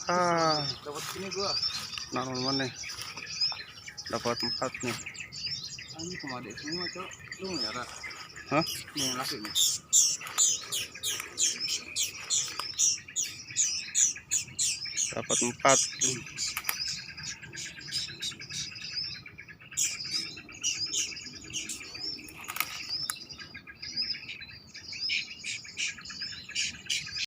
Dapat ini gua. Nah, mana nih? Dapat 4 nih. Ini kemade semua, Cok. Lu ngera. Hah? Nih laki nih. Dapat 4.